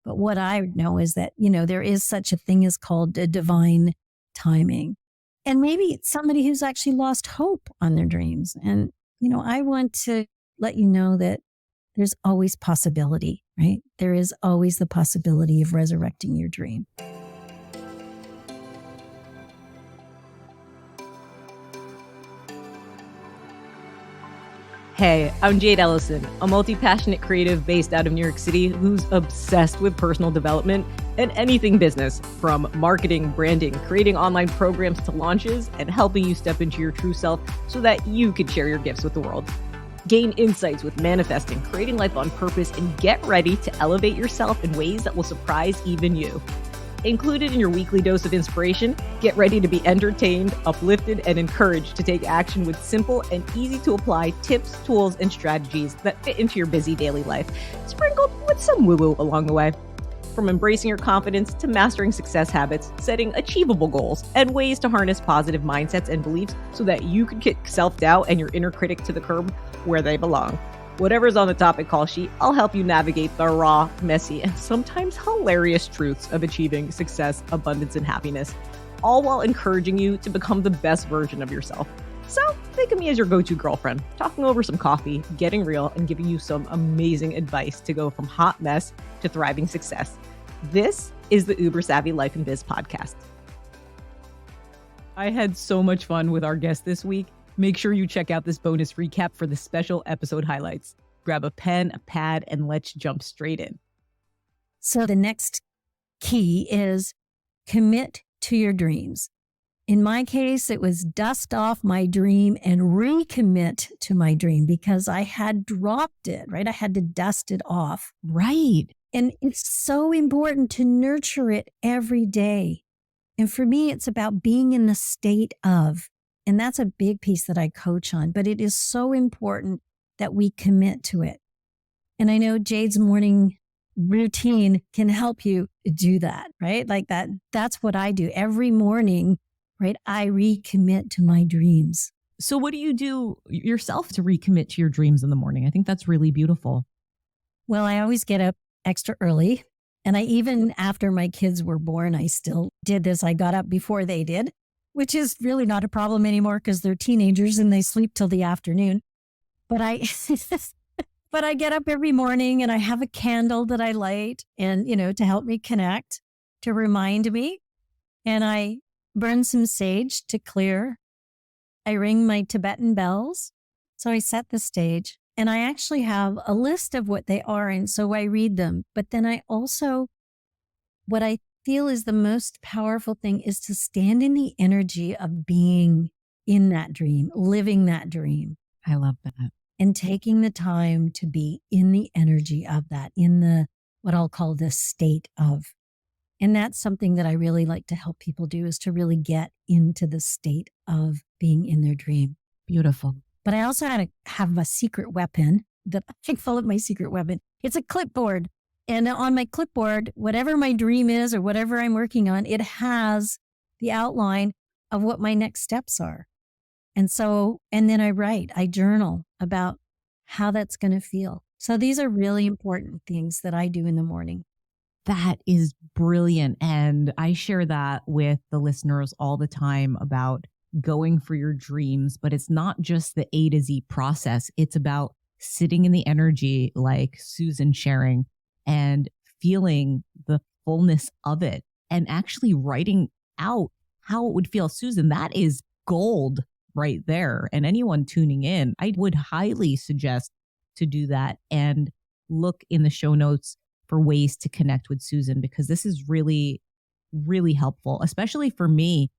But what I know is that, there is such a thing as called a divine timing. And maybe it's somebody who's actually lost hope on their dreams. And, I want to let you know that there's always possibility, right? There is always the possibility of resurrecting your dream. Hey, I'm Jade Elysan, a multi-passionate creative based out of New York City who's obsessed with personal development and anything business, from marketing, branding, creating online programs to launches, and helping you step into your true self so that you can share your gifts with the world. Gain insights with manifesting, creating life on purpose, and get ready to elevate yourself in ways that will surprise even you. Included in your weekly dose of inspiration, get ready to be entertained, uplifted, and encouraged to take action with simple and easy to apply tips, tools, and strategies that fit into your busy daily life, sprinkled with some woo-woo along the way. From embracing your confidence to mastering success habits, setting achievable goals, and ways to harness positive mindsets and beliefs so that you can kick self-doubt and your inner critic to the curb where they belong. Whatever's on the topic call sheet, I'll help you navigate the raw, messy, and sometimes hilarious truths of achieving success, abundance, and happiness, all while encouraging you to become the best version of yourself. So think of me as your go-to girlfriend, talking over some coffee, getting real, and giving you some amazing advice to go from hot mess to thriving success. This is the Uber Savvy Life Biz podcast. I had so much fun with our guest this week. Make sure you check out this bonus recap for the special episode highlights. Grab a pen, a pad, and let's jump straight in. So the next key is commit to your dreams. In my case, it was dust off my dream and recommit to my dream because I had dropped it, right? I had to dust it off. Right. And it's so important to nurture it every day. And for me, it's about being in the state of. And that's a big piece that I coach on, but it is so important that we commit to it. And I know Jade's morning routine can help you do that, right? Like that's what I do every morning, right? I recommit to my dreams. So what do you do yourself to recommit to your dreams in the morning? I think that's really beautiful. Well, I always get up extra early. And even after my kids were born, I still did this. I got up before they did, which is really not a problem anymore because they're teenagers and they sleep till the afternoon. But I get up every morning and I have a candle that I light and, to help me connect, to remind me. And I burn some sage to clear. I ring my Tibetan bells. So I set the stage and I actually have a list of what they are. And so I read them. But then I also, what I feel is the most powerful thing is to stand in the energy of being in that dream, living that dream. I love that. And taking the time to be in the energy of that, in the, what I'll call the state of. And that's something that I really like to help people do, is to really get into the state of being in their dream. Beautiful. But I also had to have a secret weapon that I call it my secret weapon. It's a clipboard. And on my clipboard, whatever my dream is or whatever I'm working on, it has the outline of what my next steps are. And then I journal about how that's going to feel. So these are really important things that I do in the morning. That is brilliant. And I share that with the listeners all the time about going for your dreams, but it's not just the A to Z process. It's about sitting in the energy, like Susan sharing, and feeling the fullness of it and actually writing out how it would feel. Susan, that is gold right there. And anyone tuning in, I would highly suggest to do that and look in the show notes for ways to connect with Susan, because this is really, really helpful, especially for me,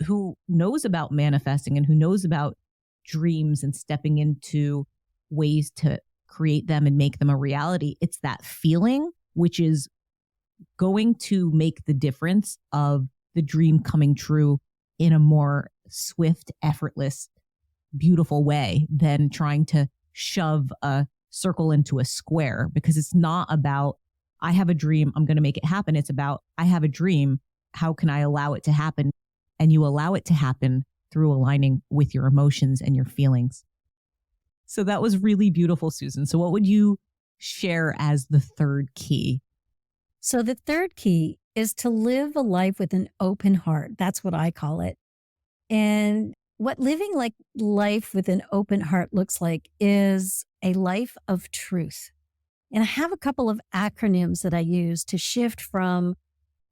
who knows about manifesting and who knows about dreams and stepping into ways to create them and make them a reality. It's that feeling, which is going to make the difference of the dream coming true in a more swift, effortless, beautiful way than trying to shove a circle into a square, because it's not about, I have a dream, I'm going to make it happen. It's about, I have a dream, how can I allow it to happen? And you allow it to happen through aligning with your emotions and your feelings. So that was really beautiful, Susan. So what would you share as the third key? So the third key is to live a life with an open heart. That's what I call it. And what living like life with an open heart looks like is a life of truth. And I have a couple of acronyms that I use to shift from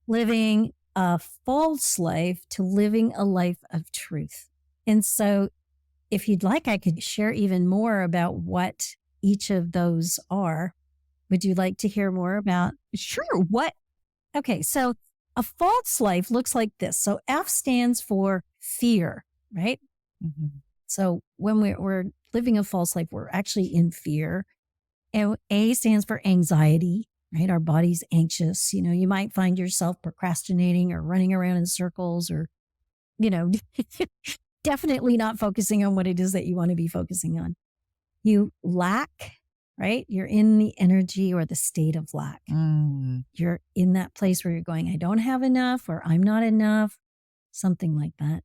living a false life to living a life of truth. And so if you'd like, I could share even more about what each of those are. Would you like to hear more about? Sure. What? Okay, so a false life looks like this. So F stands for fear, right? Mm-hmm. So when we're living a false life, we're actually in fear. And A stands for anxiety, right? Our body's anxious. You know, you might find yourself procrastinating or running around in circles or, you know, definitely not focusing on what it is that you want to be focusing on. You lack, right? You're in the energy or the state of lack. You're in that place where you're going, I don't have enough or I'm not enough, something like that.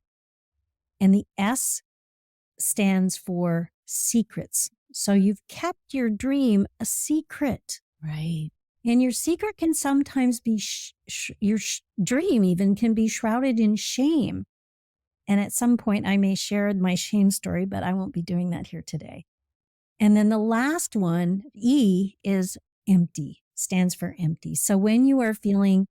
And the S stands for secrets. So you've kept your dream a secret. Right. And your secret can sometimes be, your dream even can be shrouded in shame. And at some point I may share my shame story, but I won't be doing that here today. And then the last one, E, is empty, stands for empty. So when you are feeling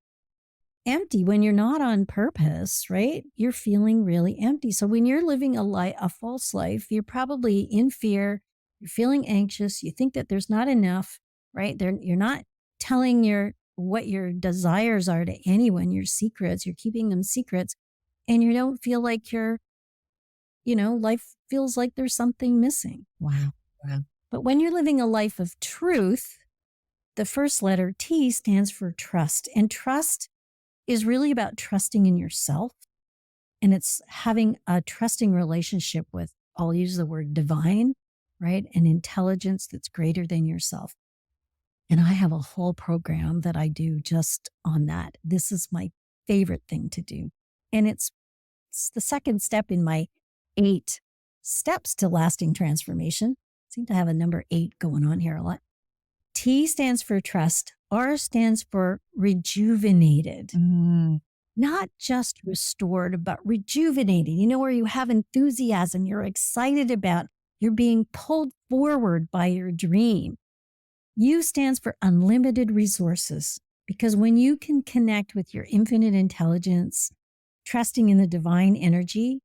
empty, when you're not on purpose, right, you're feeling really empty. So when you're living a false life, you're probably in fear, you're feeling anxious, you think that there's not enough, right? You're not telling what your desires are to anyone, your secrets, you're keeping them secrets, and you don't feel like life feels like there's something missing. Wow. But when you're living a life of truth, the first letter T stands for trust. And trust is really about trusting in yourself. And it's having a trusting relationship with, I'll use the word divine, right? An intelligence that's greater than yourself. And I have a whole program that I do just on that. This is my favorite thing to do. And it's the second step in my 8 steps to lasting transformation. Seem to have a number 8 going on here a lot. T stands for trust. R stands for rejuvenated. Not just restored, but rejuvenated. You know, where you have enthusiasm, you're excited about, you're being pulled forward by your dream. U stands for unlimited resources, because when you can connect with your infinite intelligence, trusting in the divine energy,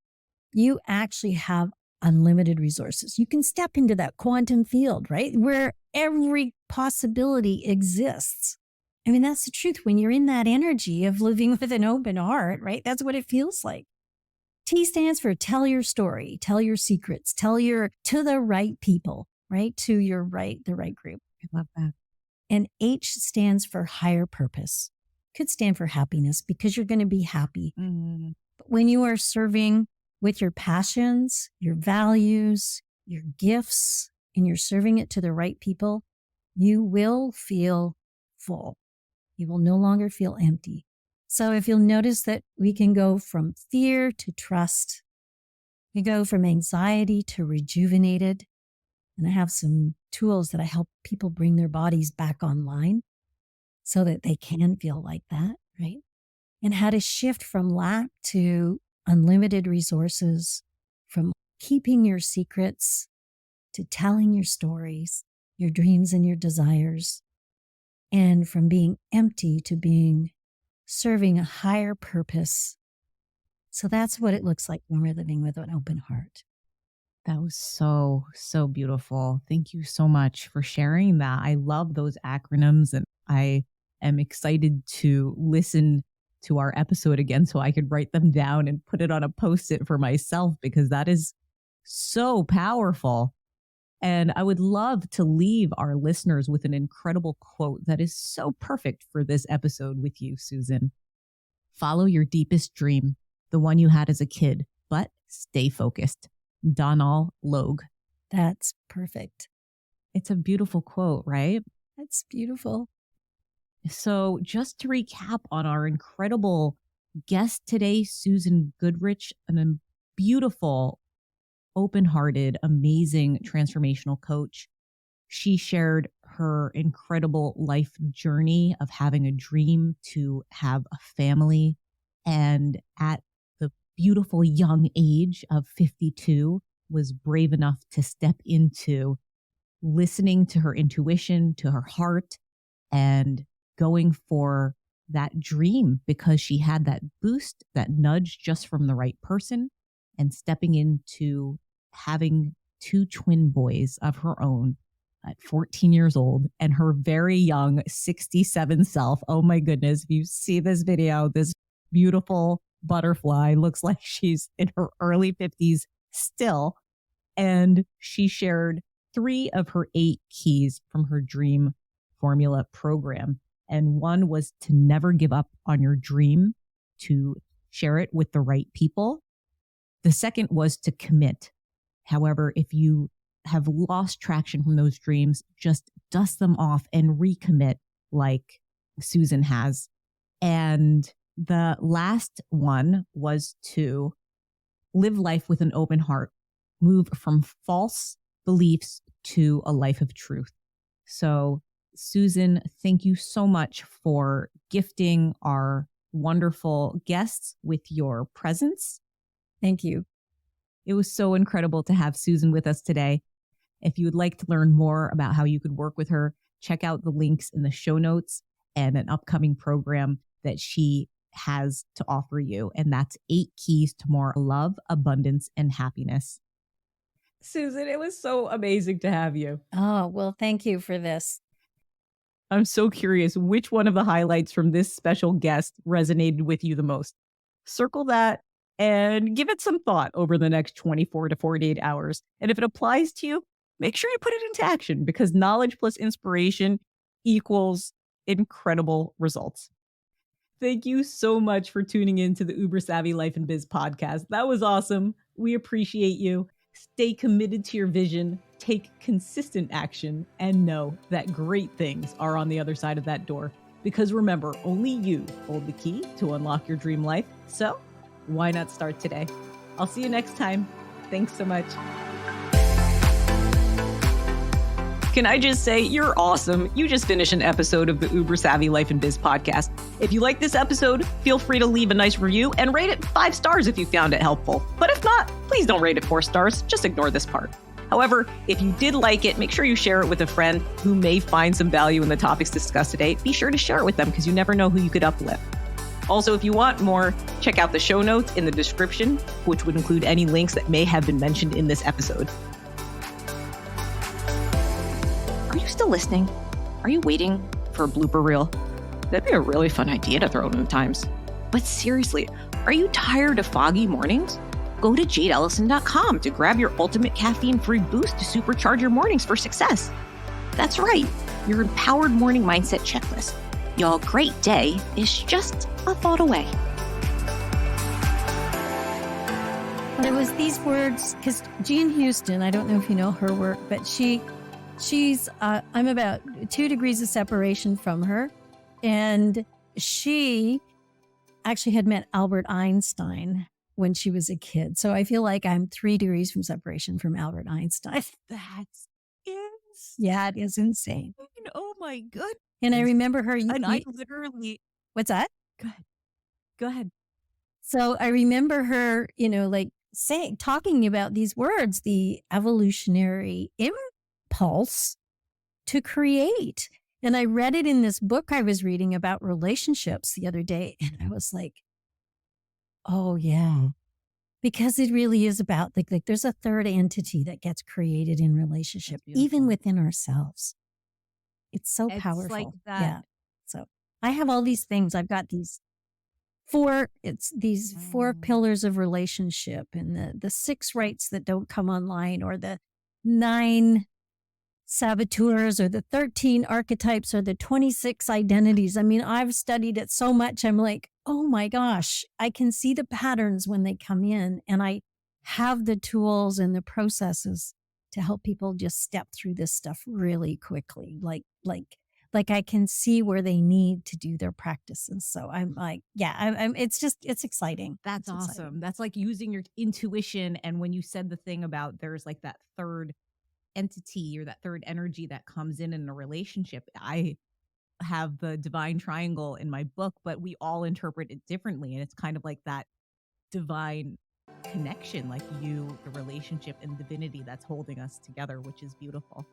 you actually have unlimited resources. You can step into that quantum field, right? Where every possibility exists. I mean, that's the truth. When you're in that energy of living with an open heart, right? That's what it feels like. T stands for tell your story, tell your secrets, to the right people, right? To the right group. I love that. And H stands for higher purpose. Could stand for happiness, because you're going to be happy. But when you are serving with your passions, your values, your gifts, and you're serving it to the right people, you will feel full. You will no longer feel empty. So if you'll notice that we can go from fear to trust, we go from anxiety to rejuvenated. And I have some tools that I help people bring their bodies back online so that they can feel like that, right? And how to shift from lack to unlimited resources, from keeping your secrets to telling your stories, your dreams and your desires, and from being empty to serving a higher purpose. So that's what it looks like when we're living with an open heart. That was so, so beautiful. Thank you so much for sharing that. I love those acronyms, and I am excited to listen to our episode again so I could write them down and put it on a Post-it for myself, because that is so powerful. And I would love to leave our listeners with an incredible quote that is so perfect for this episode with you, Susan. Follow your deepest dream, the one you had as a kid, but stay focused. Donal Logue. That's perfect. It's a beautiful quote, right? That's beautiful. So just to recap on our incredible guest today, Susan Goodrich, a beautiful, open-hearted, amazing transformational coach. She shared her incredible life journey of having a dream to have a family. And at the beautiful young age of 52, was brave enough to step into listening to her intuition, to her heart, and going for that dream because she had that boost, that nudge just from the right person, and stepping into having two twin boys of her own at 14 years old and her very young 67 self. Oh my goodness. If you see this video, this beautiful butterfly looks like she's in her early 50s still. And she shared 3 of her 8 keys from her Dream Formula program. And one was to never give up on your dream, to share it with the right people. The second was to commit. However, if you have lost traction from those dreams, just dust them off and recommit like Susan has. And the last one was to live life with an open heart, move from false beliefs to a life of truth. So, Susan, thank you so much for gifting our wonderful guests with your presence. Thank you. It was so incredible to have Susan with us today. If you would like to learn more about how you could work with her, check out the links in the show notes and an upcoming program that she has to offer you. And that's 8 keys to more love, abundance, and happiness. Susan, it was so amazing to have you. Oh, well, thank you for this. I'm so curious which one of the highlights from this special guest resonated with you the most. Circle that and give it some thought over the next 24 to 48 hours. And if it applies to you, make sure you put it into action because knowledge plus inspiration equals incredible results. Thank you so much for tuning in to the Uber Savvy Life and Biz podcast. That was awesome. We appreciate you. Stay committed to your vision, take consistent action, and know that great things are on the other side of that door. Because remember, only you hold the key to unlock your dream life. So why not start today? I'll see you next time. Thanks so much. Can I just say, you're awesome. You just finished an episode of the Uber Savvy Life and Biz podcast. If you like this episode, feel free to leave a nice review and rate it 5 stars if you found it helpful. But if not, please don't rate it 4 stars. Just ignore this part. However, if you did like it, make sure you share it with a friend who may find some value in the topics discussed today. Be sure to share it with them because you never know who you could uplift. Also, if you want more, check out the show notes in the description, which would include any links that may have been mentioned in this episode. Are you still listening? Are you waiting for a blooper reel? That'd be a really fun idea to throw in at times. But seriously, are you tired of foggy mornings? Go to jadeelysan.com to grab your ultimate caffeine-free boost to supercharge your mornings for success. That's right, your empowered morning mindset checklist. Your great day is just a thought away. But it was these words, because Jean Houston, I don't know if you know her work, but she's, I'm about 2 degrees of separation from her. And she actually had met Albert Einstein when she was a kid. So I feel like I'm 3 degrees from separation from Albert Einstein. That's insane. Yeah, it is insane. Oh my goodness. And I remember her. And I literally. What's that? Go ahead. So I remember her, like talking about these words, the evolutionary impulse to create. And I read it in this book I was reading about relationships the other day. And I was like, oh, yeah, because it really is about like there's a third entity that gets created in relationship, even within ourselves. It's so powerful. Like that. Yeah. So I have all these things. I've got these 4 pillars of relationship and the 6 rights that don't come online, or the 9 saboteurs, or the 13 archetypes, or the 26 identities. I mean, I've studied it so much. I'm like, oh my gosh, I can see the patterns when they come in, and I have the tools and the processes to help people just step through this stuff really quickly. Like I can see where they need to do their practices. So I'm like, yeah, it's exciting. That's it's awesome. Exciting. That's like using your intuition. And when you said the thing about there's like that third entity or that third energy that comes in a relationship. I have the divine triangle in my book, but we all interpret it differently. And it's kind of like that divine connection, like you, the relationship and divinity that's holding us together, which is beautiful.